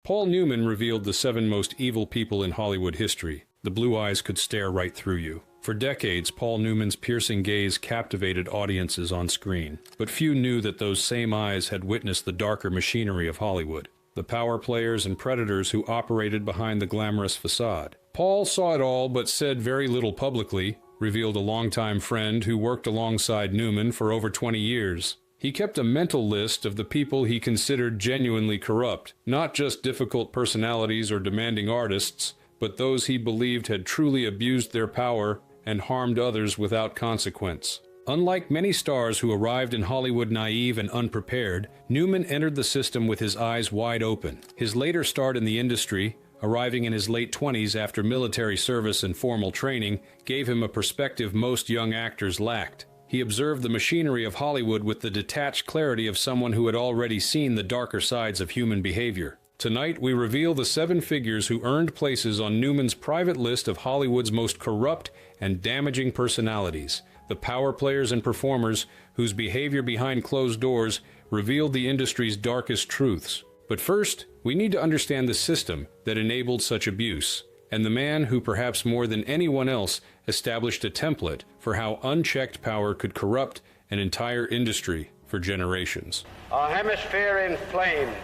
Paul Newman revealed the 7 most evil people in Hollywood history. The blue eyes could stare right through you. For decades, Paul Newman's piercing gaze captivated audiences on screen. But few knew that those same eyes had witnessed the darker machinery of Hollywood. The power players and predators who operated behind the glamorous facade. Paul saw it all but said very little publicly, revealed a longtime friend who worked alongside Newman for over 20 years. He kept a mental list of the people he considered genuinely corrupt, not just difficult personalities or demanding artists, but those he believed had truly abused their power and harmed others without consequence. Unlike many stars who arrived in Hollywood naive and unprepared, Newman entered the system with his eyes wide open. His later start in the industry, arriving in his late 20s after military service and formal training, gave him a perspective most young actors lacked. He observed the machinery of Hollywood with the detached clarity of someone who had already seen the darker sides of human behavior. Tonight, we reveal the 7 figures who earned places on Newman's private list of Hollywood's most corrupt and damaging personalities, the power players and performers whose behavior behind closed doors revealed the industry's darkest truths. But first, we need to understand the system that enabled such abuse, and the man who perhaps more than anyone else established a template for how unchecked power could corrupt an entire industry for generations. Our hemisphere in flames,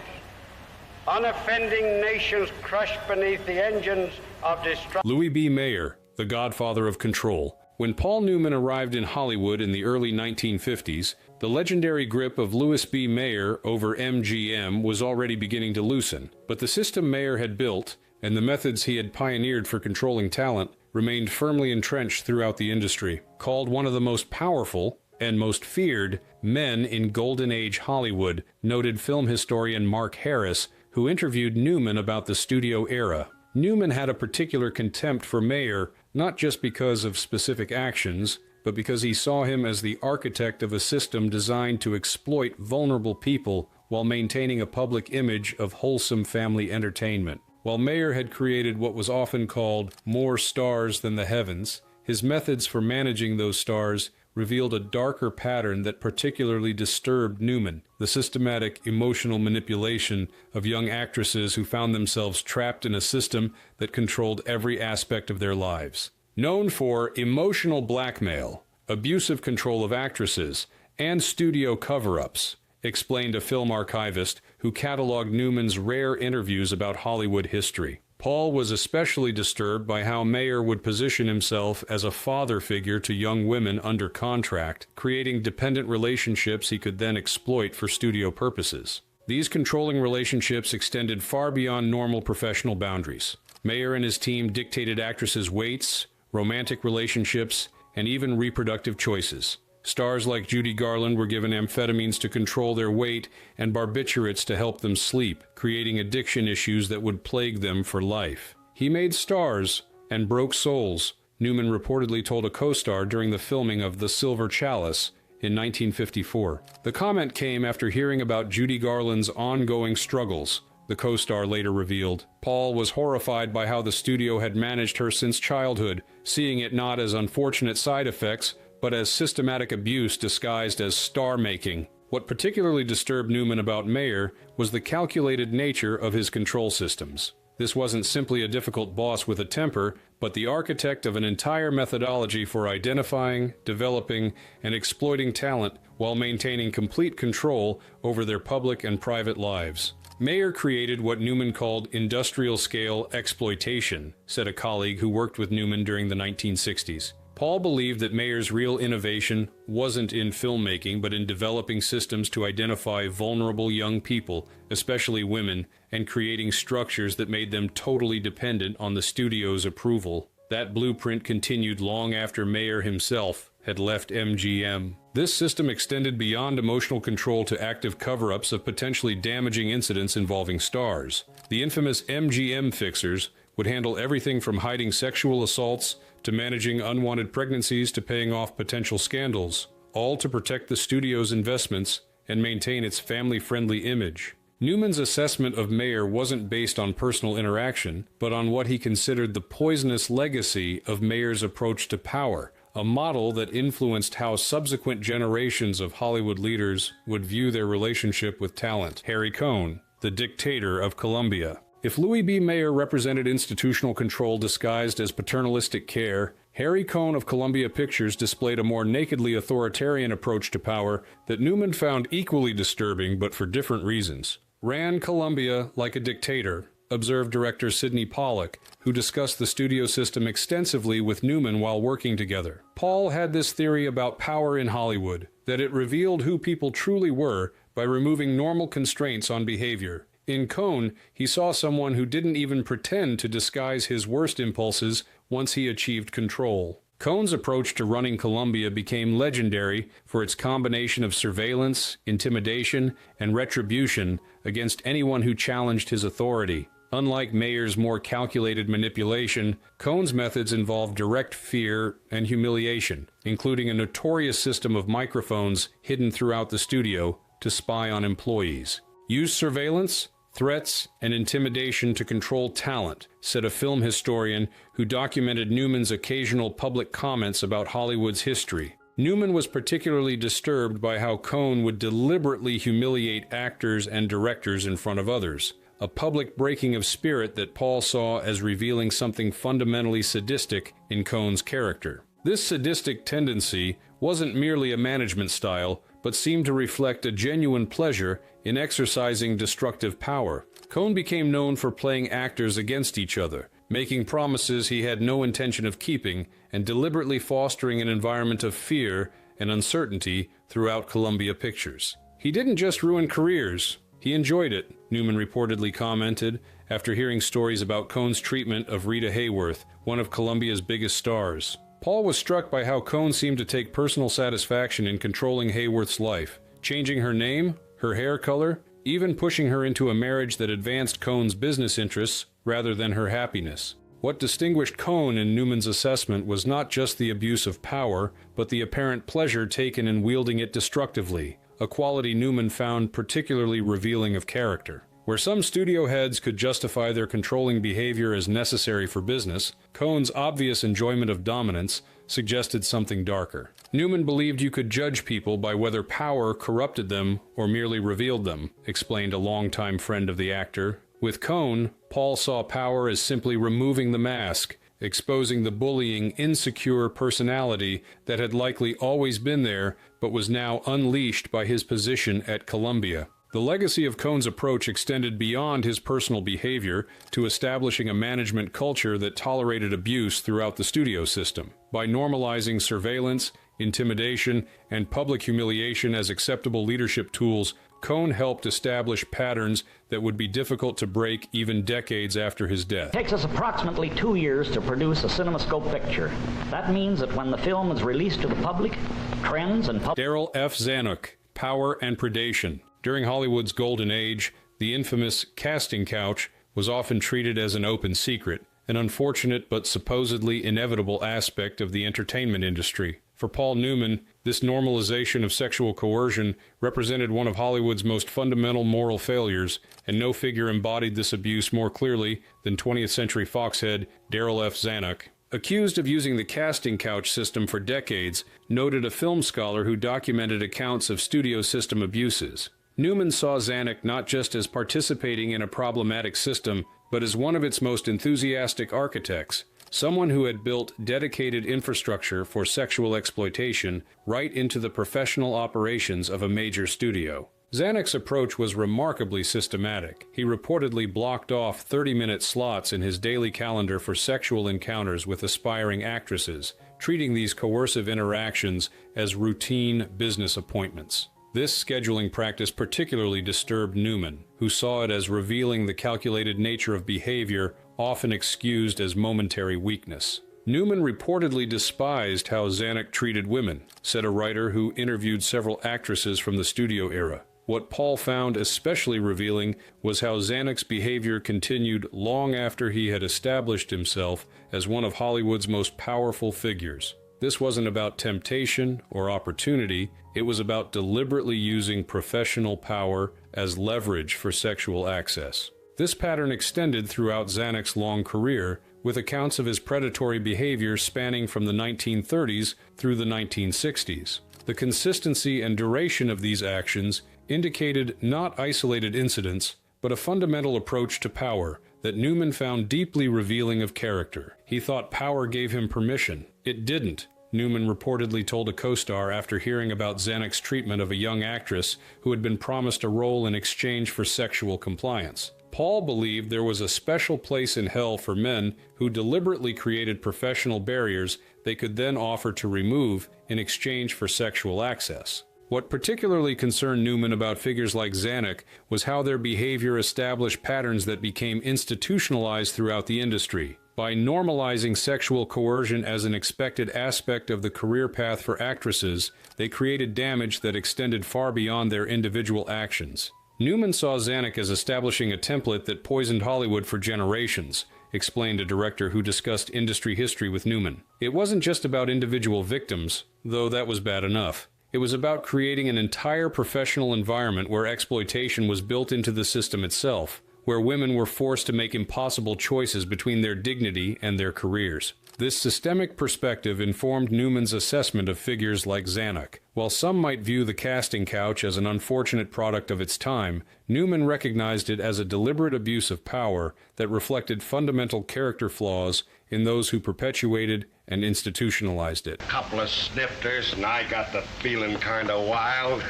unoffending nations crushed beneath the engines of destruction. Louis B. Mayer, the godfather of control. When Paul Newman arrived in Hollywood in the early 1950s, the legendary grip of Louis B. Mayer over MGM was already beginning to loosen. But the system Mayer had built, and the methods he had pioneered for controlling talent, remained firmly entrenched throughout the industry. Called one of the most powerful and most feared men in Golden Age Hollywood, noted film historian Mark Harris, who interviewed Newman about the studio era. Newman had a particular contempt for Mayer, not just because of specific actions, but because he saw him as the architect of a system designed to exploit vulnerable people while maintaining a public image of wholesome family entertainment. While Mayer had created what was often called more stars than the heavens, his methods for managing those stars revealed a darker pattern that particularly disturbed Newman, the systematic emotional manipulation of young actresses who found themselves trapped in a system that controlled every aspect of their lives. Known for emotional blackmail, abusive control of actresses, and studio cover-ups, explained a film archivist who cataloged Newman's rare interviews about Hollywood history. Paul was especially disturbed by how Mayer would position himself as a father figure to young women under contract, creating dependent relationships he could then exploit for studio purposes. These controlling relationships extended far beyond normal professional boundaries. Mayer and his team dictated actresses' weights, romantic relationships, and even reproductive choices. Stars like Judy Garland were given amphetamines to control their weight and barbiturates to help them sleep, creating addiction issues that would plague them for life. He made stars and broke souls, Newman reportedly told a co-star during the filming of The Silver Chalice in 1954. The comment came after hearing about Judy Garland's ongoing struggles. The co-star later revealed, Paul was horrified by how the studio had managed her since childhood, seeing it not as unfortunate side effects, but as systematic abuse disguised as star-making. What particularly disturbed Newman about Mayer was the calculated nature of his control systems. This wasn't simply a difficult boss with a temper, but the architect of an entire methodology for identifying, developing, and exploiting talent while maintaining complete control over their public and private lives. Mayer created what Newman called industrial-scale exploitation, said a colleague who worked with Newman during the 1960s. Paul believed that Mayer's real innovation wasn't in filmmaking, but in developing systems to identify vulnerable young people, especially women, and creating structures that made them totally dependent on the studio's approval. That blueprint continued long after Mayer himself had left MGM. This system extended beyond emotional control to active cover-ups of potentially damaging incidents involving stars. The infamous MGM fixers would handle everything from hiding sexual assaults to managing unwanted pregnancies to paying off potential scandals, all to protect the studio's investments and maintain its family-friendly image. Newman's assessment of Mayer wasn't based on personal interaction, but on what he considered the poisonous legacy of Mayer's approach to power, a model that influenced how subsequent generations of Hollywood leaders would view their relationship with talent. Harry Cohn, the dictator of Columbia. If Louis B. Mayer represented institutional control disguised as paternalistic care, Harry Cohn of Columbia Pictures displayed a more nakedly authoritarian approach to power that Newman found equally disturbing but for different reasons. Ran Columbia like a dictator, observed director Sidney Pollack, who discussed the studio system extensively with Newman while working together. Paul had this theory about power in Hollywood, that it revealed who people truly were by removing normal constraints on behavior. In Cohn, he saw someone who didn't even pretend to disguise his worst impulses once he achieved control. Cohn's approach to running Columbia became legendary for its combination of surveillance, intimidation, and retribution against anyone who challenged his authority. Unlike Mayer's more calculated manipulation, Cohn's methods involved direct fear and humiliation, including a notorious system of microphones hidden throughout the studio to spy on employees. Use surveillance, threats, and intimidation to control talent, said a film historian who documented Newman's occasional public comments about Hollywood's history. Newman was particularly disturbed by how Cohn would deliberately humiliate actors and directors in front of others, a public breaking of spirit that Paul saw as revealing something fundamentally sadistic in Cohn's character. This sadistic tendency wasn't merely a management style, but seemed to reflect a genuine pleasure in exercising destructive power. Cohn became known for playing actors against each other, making promises he had no intention of keeping, and deliberately fostering an environment of fear and uncertainty throughout Columbia Pictures. He didn't just ruin careers, he enjoyed it, Newman reportedly commented after hearing stories about Cohn's treatment of Rita Hayworth, one of Columbia's biggest stars. Paul was struck by how Cohn seemed to take personal satisfaction in controlling Hayworth's life, changing her name, her hair color, even pushing her into a marriage that advanced Cohn's business interests rather than her happiness. What distinguished Cohn in Newman's assessment was not just the abuse of power, but the apparent pleasure taken in wielding it destructively, a quality Newman found particularly revealing of character. Where some studio heads could justify their controlling behavior as necessary for business, Cohn's obvious enjoyment of dominance suggested something darker. Newman believed you could judge people by whether power corrupted them or merely revealed them, explained a longtime friend of the actor. With Cohn, Paul saw power as simply removing the mask, exposing the bullying, insecure personality that had likely always been there but was now unleashed by his position at Columbia. The legacy of Cohn's approach extended beyond his personal behavior to establishing a management culture that tolerated abuse throughout the studio system. By normalizing surveillance, intimidation, and public humiliation as acceptable leadership tools, Cohn helped establish patterns that would be difficult to break even decades after his death. It takes us approximately 2 years to produce a CinemaScope picture. That means that when the film is released to the public, trends and... Darryl F. Zanuck, Power and Predation. During Hollywood's golden age, the infamous casting couch was often treated as an open secret, an unfortunate but supposedly inevitable aspect of the entertainment industry. For Paul Newman, this normalization of sexual coercion represented one of Hollywood's most fundamental moral failures, and no figure embodied this abuse more clearly than 20th Century Fox head Darryl F. Zanuck. Accused of using the casting couch system for decades, noted a film scholar who documented accounts of studio system abuses. Newman saw Zanuck not just as participating in a problematic system, but as one of its most enthusiastic architects, someone who had built dedicated infrastructure for sexual exploitation right into the professional operations of a major studio. Zanuck's approach was remarkably systematic. He reportedly blocked off 30-minute slots in his daily calendar for sexual encounters with aspiring actresses, treating these coercive interactions as routine business appointments. This scheduling practice particularly disturbed Newman, who saw it as revealing the calculated nature of behavior often excused as momentary weakness. Newman reportedly despised how Zanuck treated women, said a writer who interviewed several actresses from the studio era. What Paul found especially revealing was how Zanuck's behavior continued long after he had established himself as one of Hollywood's most powerful figures. This wasn't about temptation or opportunity, it was about deliberately using professional power as leverage for sexual access. This pattern extended throughout Zanuck's long career, with accounts of his predatory behavior spanning from the 1930s through the 1960s. The consistency and duration of these actions indicated not isolated incidents, but a fundamental approach to power that Newman found deeply revealing of character. He thought power gave him permission. It didn't, Newman reportedly told a co-star after hearing about Zanuck's treatment of a young actress who had been promised a role in exchange for sexual compliance. Paul believed there was a special place in hell for men who deliberately created professional barriers they could then offer to remove in exchange for sexual access. What particularly concerned Newman about figures like Zanuck was how their behavior established patterns that became institutionalized throughout the industry. By normalizing sexual coercion as an expected aspect of the career path for actresses, they created damage that extended far beyond their individual actions. Newman saw Zanuck as establishing a template that poisoned Hollywood for generations, explained a director who discussed industry history with Newman. It wasn't just about individual victims, though that was bad enough. It was about creating an entire professional environment where exploitation was built into the system itself, where women were forced to make impossible choices between their dignity and their careers. This systemic perspective informed Newman's assessment of figures like Zanuck. While some might view the casting couch as an unfortunate product of its time, Newman recognized it as a deliberate abuse of power that reflected fundamental character flaws in those who perpetuated and institutionalized it. Couple of snifters and I got the feeling kind of wild.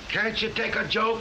Can't you take a joke?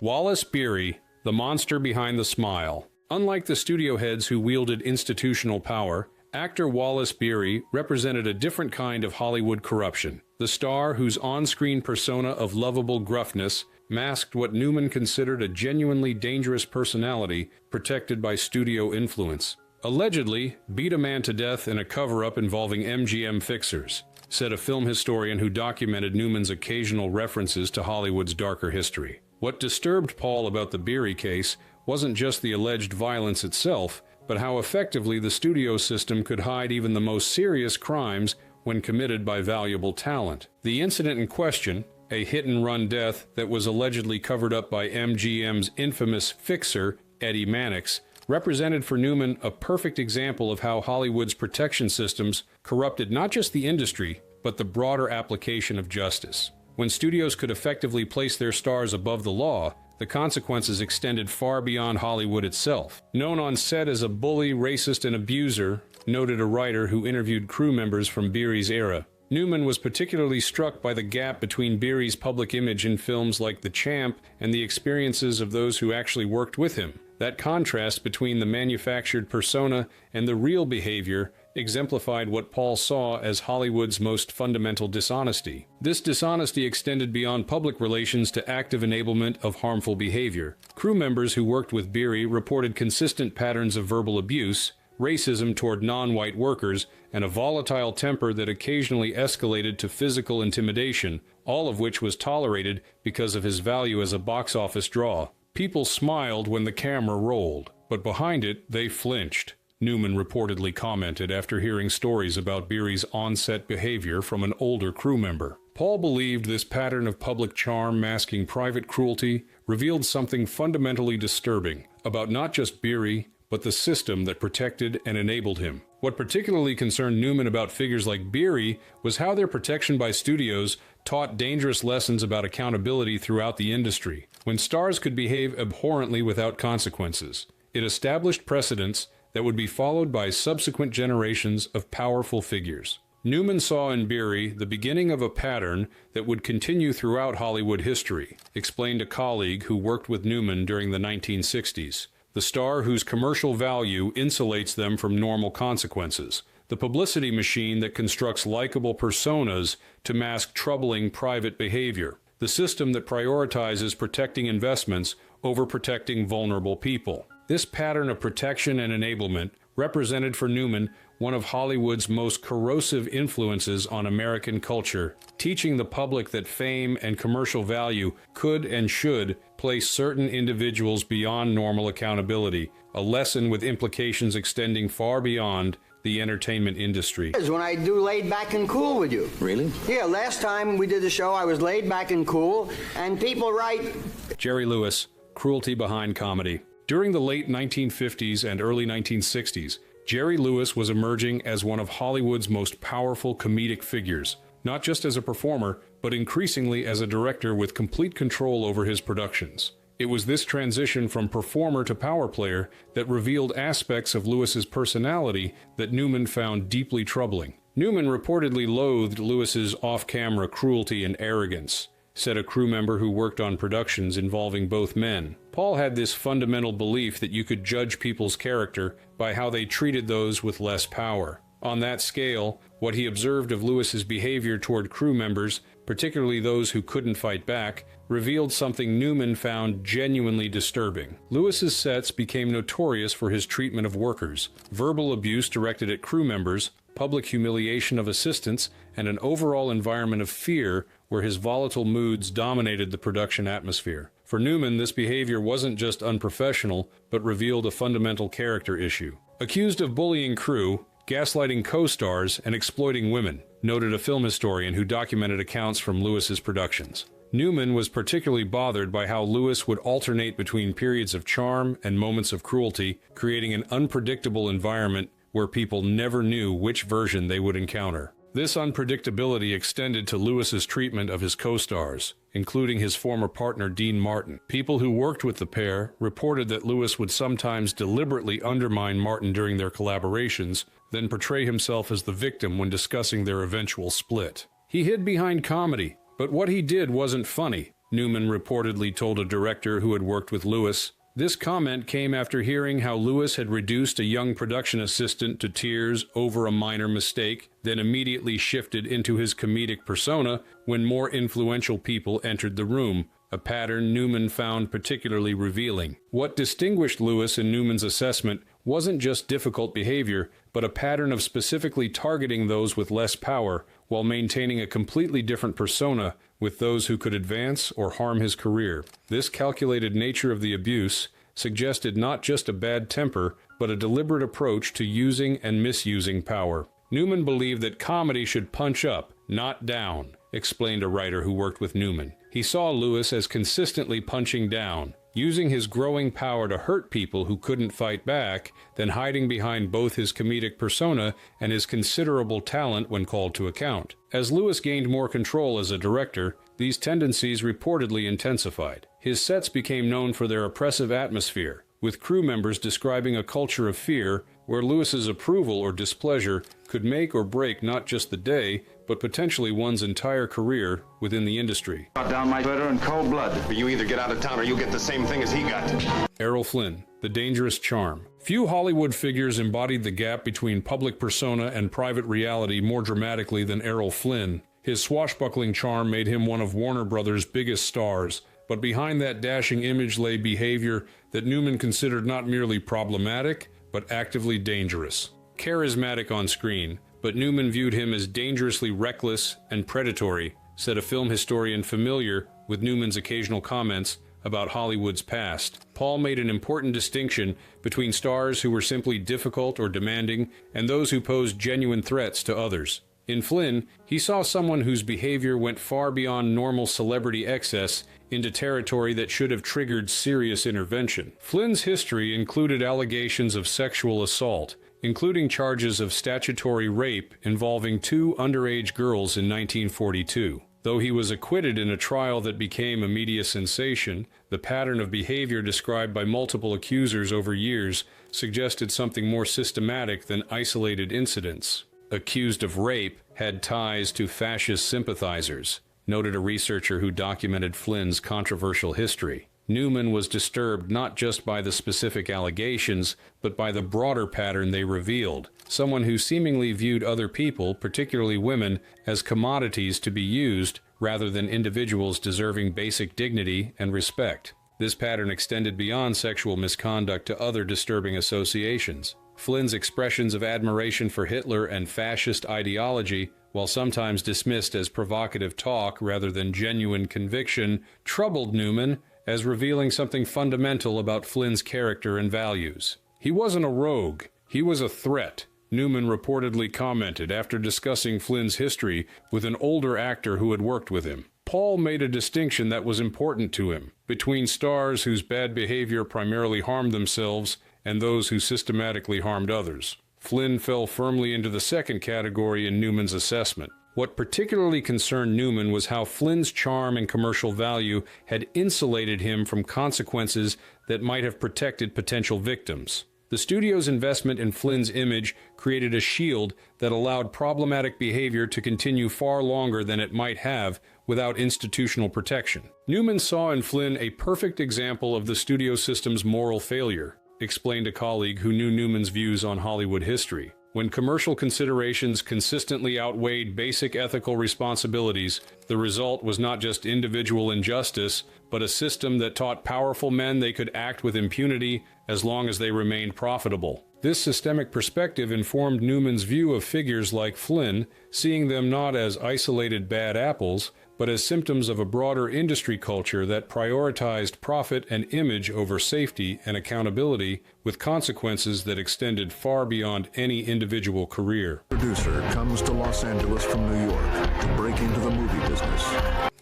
Wallace Beery, the monster behind the smile. Unlike the studio heads who wielded institutional power, actor Wallace Beery represented a different kind of Hollywood corruption. The star, whose on-screen persona of lovable gruffness masked what Newman considered a genuinely dangerous personality protected by studio influence. Allegedly, beat a man to death in a cover-up involving MGM fixers, said a film historian who documented Newman's occasional references to Hollywood's darker history. What disturbed Paul about the Beery case wasn't just the alleged violence itself, but how effectively the studio system could hide even the most serious crimes when committed by valuable talent. The incident in question, a hit-and-run death that was allegedly covered up by MGM's infamous fixer, Eddie Mannix, represented for Newman a perfect example of how Hollywood's protection systems corrupted not just the industry, but the broader application of justice. When studios could effectively place their stars above the law, the consequences extended far beyond Hollywood itself. Known on set as a bully, racist, and abuser, noted a writer who interviewed crew members from Beery's era. Newman was particularly struck by the gap between Beery's public image in films like The Champ and the experiences of those who actually worked with him. That contrast between the manufactured persona and the real behavior exemplified what Paul saw as Hollywood's most fundamental dishonesty. This dishonesty extended beyond public relations to active enablement of harmful behavior. Crew members who worked with Beery reported consistent patterns of verbal abuse, racism toward non-white workers, and a volatile temper that occasionally escalated to physical intimidation, all of which was tolerated because of his value as a box office draw. People smiled when the camera rolled, but behind it, they flinched, Newman reportedly commented after hearing stories about Beery's on-set behavior from an older crew member. Paul believed this pattern of public charm masking private cruelty revealed something fundamentally disturbing about not just Beery, but the system that protected and enabled him. What particularly concerned Newman about figures like Beery was how their protection by studios taught dangerous lessons about accountability throughout the industry. When stars could behave abhorrently without consequences, it established precedents that would be followed by subsequent generations of powerful figures. Newman saw in Beery the beginning of a pattern that would continue throughout Hollywood history, explained a colleague who worked with Newman during the 1960s. The star whose commercial value insulates them from normal consequences. The publicity machine that constructs likable personas to mask troubling private behavior. The system that prioritizes protecting investments over protecting vulnerable people. This pattern of protection and enablement represented for Newman one of Hollywood's most corrosive influences on American culture, teaching the public that fame and commercial value could and should place certain individuals beyond normal accountability, a lesson with implications extending far beyond the entertainment industry. When I do Laid Back and Cool with you. Really? Yeah, last time we did the show, I was laid back and cool, and people write... Jerry Lewis, Cruelty Behind Comedy. During the late 1950s and early 1960s, Jerry Lewis was emerging as one of Hollywood's most powerful comedic figures, not just as a performer, but increasingly as a director with complete control over his productions. It was this transition from performer to power player that revealed aspects of Lewis's personality that Newman found deeply troubling. Newman reportedly loathed Lewis's off-camera cruelty and arrogance, said a crew member who worked on productions involving both men. Paul had this fundamental belief that you could judge people's character by how they treated those with less power. On that scale, what he observed of Lewis's behavior toward crew members, particularly those who couldn't fight back, revealed something Newman found genuinely disturbing. Lewis's sets became notorious for his treatment of workers, verbal abuse directed at crew members, public humiliation of assistants, and an overall environment of fear where his volatile moods dominated the production atmosphere. For Newman, this behavior wasn't just unprofessional, but revealed a fundamental character issue. Accused of bullying crew, gaslighting co-stars, and exploiting women, noted a film historian who documented accounts from Lewis's productions. Newman was particularly bothered by how Lewis would alternate between periods of charm and moments of cruelty, creating an unpredictable environment where people never knew which version they would encounter. This unpredictability extended to Lewis's treatment of his co-stars, including his former partner Dean Martin. People who worked with the pair reported that Lewis would sometimes deliberately undermine Martin during their collaborations, then portray himself as the victim when discussing their eventual split. He hid behind comedy, but what he did wasn't funny, Newman reportedly told a director who had worked with Lewis. This comment came after hearing how Lewis had reduced a young production assistant to tears over a minor mistake, then immediately shifted into his comedic persona when more influential people entered the room, a pattern Newman found particularly revealing. What distinguished Lewis in Newman's assessment wasn't just difficult behavior, but a pattern of specifically targeting those with less power while maintaining a completely different persona with those who could advance or harm his career. This calculated nature of the abuse suggested not just a bad temper, but a deliberate approach to using and misusing power. Newman believed that comedy should punch up, not down, explained a writer who worked with Newman. He saw Lewis as consistently punching down, using his growing power to hurt people who couldn't fight back, then hiding behind both his comedic persona and his considerable talent when called to account. As Lewis gained more control as a director, these tendencies reportedly intensified. His sets became known for their oppressive atmosphere, with crew members describing a culture of fear where Lewis's approval or displeasure could make or break not just the day, but potentially one's entire career within the industry. Down my Twitter in cold blood. But you either get out of town or you get the same thing as he got. Errol Flynn, The Dangerous Charm. Few Hollywood figures embodied the gap between public persona and private reality more dramatically than Errol Flynn. His swashbuckling charm made him one of Warner Brothers' biggest stars, but behind that dashing image lay behavior that Newman considered not merely problematic, but actively dangerous. Charismatic on screen, but Newman viewed him as dangerously reckless and predatory, said a film historian familiar with Newman's occasional comments about Hollywood's past. Paul made an important distinction between stars who were simply difficult or demanding and those who posed genuine threats to others. In Flynn, he saw someone whose behavior went far beyond normal celebrity excess into territory that should have triggered serious intervention. Flynn's history included allegations of sexual assault, including charges of statutory rape involving 2 underage girls in 1942. Though he was acquitted in a trial that became a media sensation, the pattern of behavior described by multiple accusers over years suggested something more systematic than isolated incidents. Accused of rape had ties to fascist sympathizers, noted a researcher who documented Flynn's controversial history. Newman was disturbed not just by the specific allegations, but by the broader pattern they revealed. Someone who seemingly viewed other people, particularly women, as commodities to be used rather than individuals deserving basic dignity and respect. This pattern extended beyond sexual misconduct to other disturbing associations. Flynn's expressions of admiration for Hitler and fascist ideology, while sometimes dismissed as provocative talk rather than genuine conviction, troubled Newman as revealing something fundamental about Flynn's character and values. He wasn't a rogue, he was a threat, Newman reportedly commented after discussing Flynn's history with an older actor who had worked with him. Paul made a distinction that was important to him between stars whose bad behavior primarily harmed themselves and those who systematically harmed others. Flynn fell firmly into the second category in Newman's assessment. What particularly concerned Newman was how Flynn's charm and commercial value had insulated him from consequences that might have protected potential victims. The studio's investment in Flynn's image created a shield that allowed problematic behavior to continue far longer than it might have without institutional protection. Newman saw in Flynn a perfect example of the studio system's moral failure, explained a colleague who knew Newman's views on Hollywood history. When commercial considerations consistently outweighed basic ethical responsibilities, the result was not just individual injustice, but a system that taught powerful men they could act with impunity as long as they remained profitable. This systemic perspective informed Newman's view of figures like Flynn, seeing them not as isolated bad apples, but as symptoms of a broader industry culture that prioritized profit and image over safety and accountability, with consequences that extended far beyond any individual career. Producer comes to Los Angeles from New York to break into the movie business.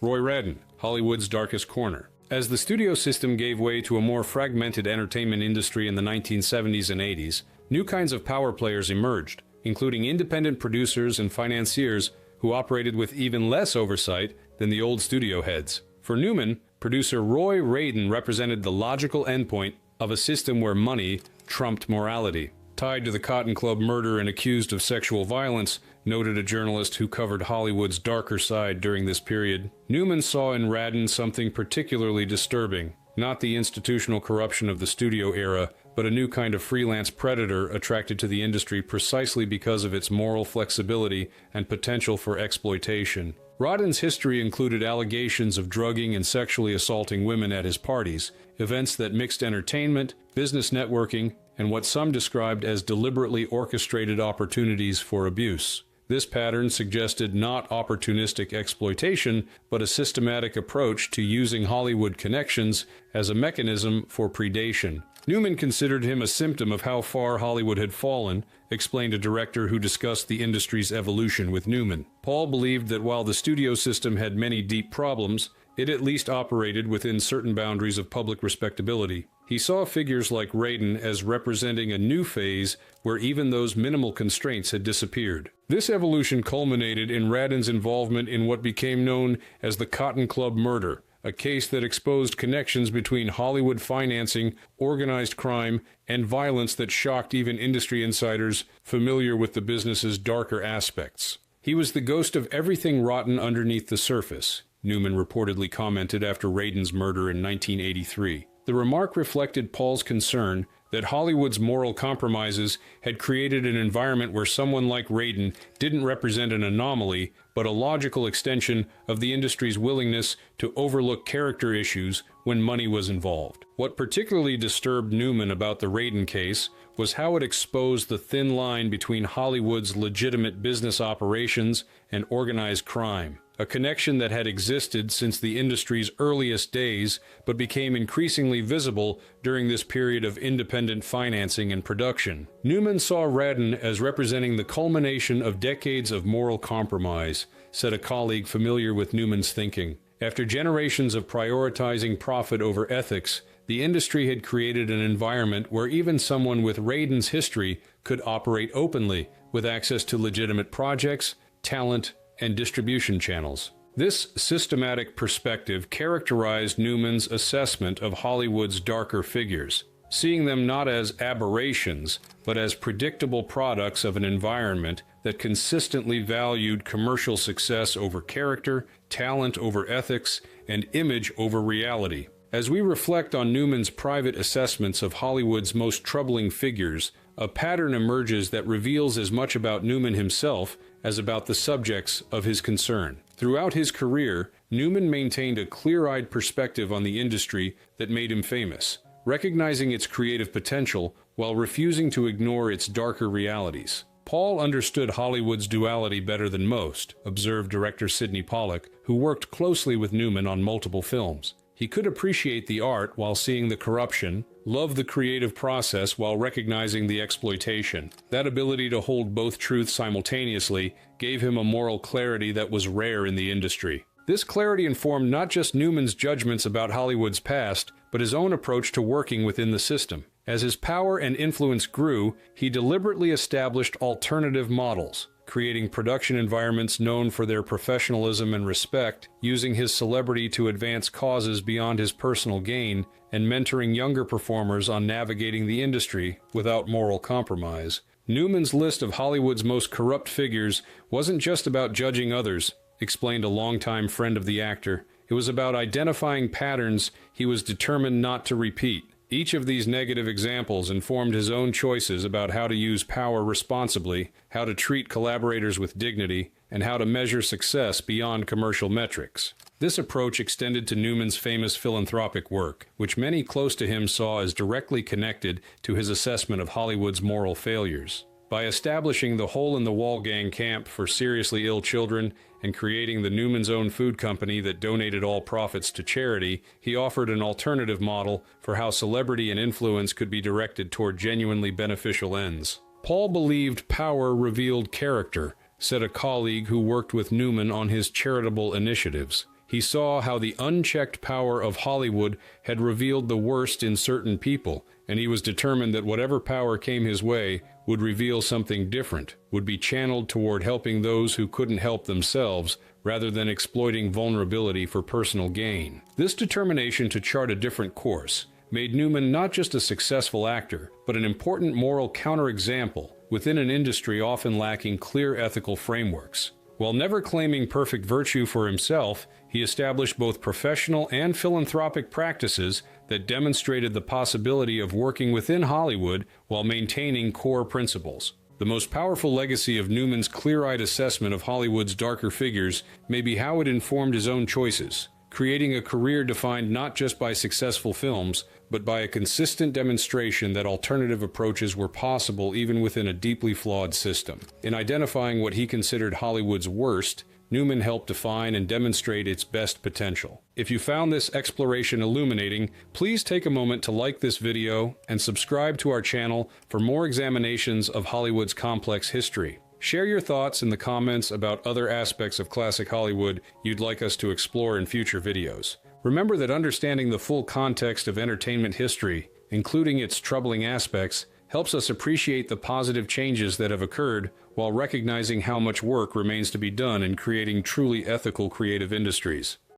Roy Radin, Hollywood's Darkest Corner. As the studio system gave way to a more fragmented entertainment industry in the 1970s and 80s, new kinds of power players emerged, including independent producers and financiers who operated with even less oversight than the old studio heads. For Newman, producer Roy Radin represented the logical endpoint of a system where money trumped morality. Tied to the Cotton Club murder and accused of sexual violence, noted a journalist who covered Hollywood's darker side during this period, Newman saw in Radin something particularly disturbing, not the institutional corruption of the studio era, but a new kind of freelance predator attracted to the industry precisely because of its moral flexibility and potential for exploitation. Radin's history included allegations of drugging and sexually assaulting women at his parties, events that mixed entertainment, business networking, and what some described as deliberately orchestrated opportunities for abuse. This pattern suggested not opportunistic exploitation, but a systematic approach to using Hollywood connections as a mechanism for predation. Newman considered him a symptom of how far Hollywood had fallen, explained a director who discussed the industry's evolution with Newman. Paul believed that while the studio system had many deep problems, it at least operated within certain boundaries of public respectability. He saw figures like Radin as representing a new phase where even those minimal constraints had disappeared. This evolution culminated in Radin's involvement in what became known as the Cotton Club murder, a case that exposed connections between Hollywood financing, organized crime, and violence that shocked even industry insiders familiar with the business's darker aspects. He was the ghost of everything rotten underneath the surface, Newman reportedly commented after Radin's murder in 1983. The remark reflected Paul's concern that Hollywood's moral compromises had created an environment where someone like Radin didn't represent an anomaly, but a logical extension of the industry's willingness to overlook character issues when money was involved. What particularly disturbed Newman about the Radin case was how it exposed the thin line between Hollywood's legitimate business operations and organized crime, a connection that had existed since the industry's earliest days but became increasingly visible during this period of independent financing and production. Newman saw Radin as representing the culmination of decades of moral compromise, said a colleague familiar with Newman's thinking. After generations of prioritizing profit over ethics, the industry had created an environment where even someone with Radin's history could operate openly, with access to legitimate projects, talent, and distribution channels. This systematic perspective characterized Newman's assessment of Hollywood's darker figures, seeing them not as aberrations, but as predictable products of an environment that consistently valued commercial success over character, talent over ethics, and image over reality. As we reflect on Newman's private assessments of Hollywood's most troubling figures, a pattern emerges that reveals as much about Newman himself as about the subjects of his concern. Throughout his career, Newman maintained a clear-eyed perspective on the industry that made him famous, recognizing its creative potential while refusing to ignore its darker realities. Paul understood Hollywood's duality better than most, observed director Sidney Pollack, who worked closely with Newman on multiple films. He could appreciate the art while seeing the corruption, love the creative process while recognizing the exploitation. That ability to hold both truths simultaneously gave him a moral clarity that was rare in the industry. This clarity informed not just Newman's judgments about Hollywood's past, but his own approach to working within the system. As his power and influence grew, he deliberately established alternative models, creating production environments known for their professionalism and respect, using his celebrity to advance causes beyond his personal gain, and mentoring younger performers on navigating the industry without moral compromise. Newman's list of Hollywood's most corrupt figures wasn't just about judging others, explained a longtime friend of the actor. It was about identifying patterns he was determined not to repeat. Each of these negative examples informed his own choices about how to use power responsibly, how to treat collaborators with dignity, and how to measure success beyond commercial metrics. This approach extended to Newman's famous philanthropic work, which many close to him saw as directly connected to his assessment of Hollywood's moral failures. By establishing the Hole-in-the-Wall Gang camp for seriously ill children and creating the Newman's Own food company that donated all profits to charity, he offered an alternative model for how celebrity and influence could be directed toward genuinely beneficial ends. Paul believed power revealed character, said a colleague who worked with Newman on his charitable initiatives. He saw how the unchecked power of Hollywood had revealed the worst in certain people, and he was determined that whatever power came his way would reveal something different, would be channeled toward helping those who couldn't help themselves, rather than exploiting vulnerability for personal gain. This determination to chart a different course made Newman not just a successful actor, but an important moral counterexample within an industry often lacking clear ethical frameworks. While never claiming perfect virtue for himself, he established both professional and philanthropic practices that demonstrated the possibility of working within Hollywood while maintaining core principles. The most powerful legacy of Newman's clear-eyed assessment of Hollywood's darker figures may be how it informed his own choices, creating a career defined not just by successful films, but by a consistent demonstration that alternative approaches were possible even within a deeply flawed system. In identifying what he considered Hollywood's worst, Newman helped define and demonstrate its best potential. If you found this exploration illuminating, please take a moment to like this video and subscribe to our channel for more examinations of Hollywood's complex history. Share your thoughts in the comments about other aspects of classic Hollywood you'd like us to explore in future videos. Remember that understanding the full context of entertainment history, including its troubling aspects, helps us appreciate the positive changes that have occurred while recognizing how much work remains to be done in creating truly ethical creative industries.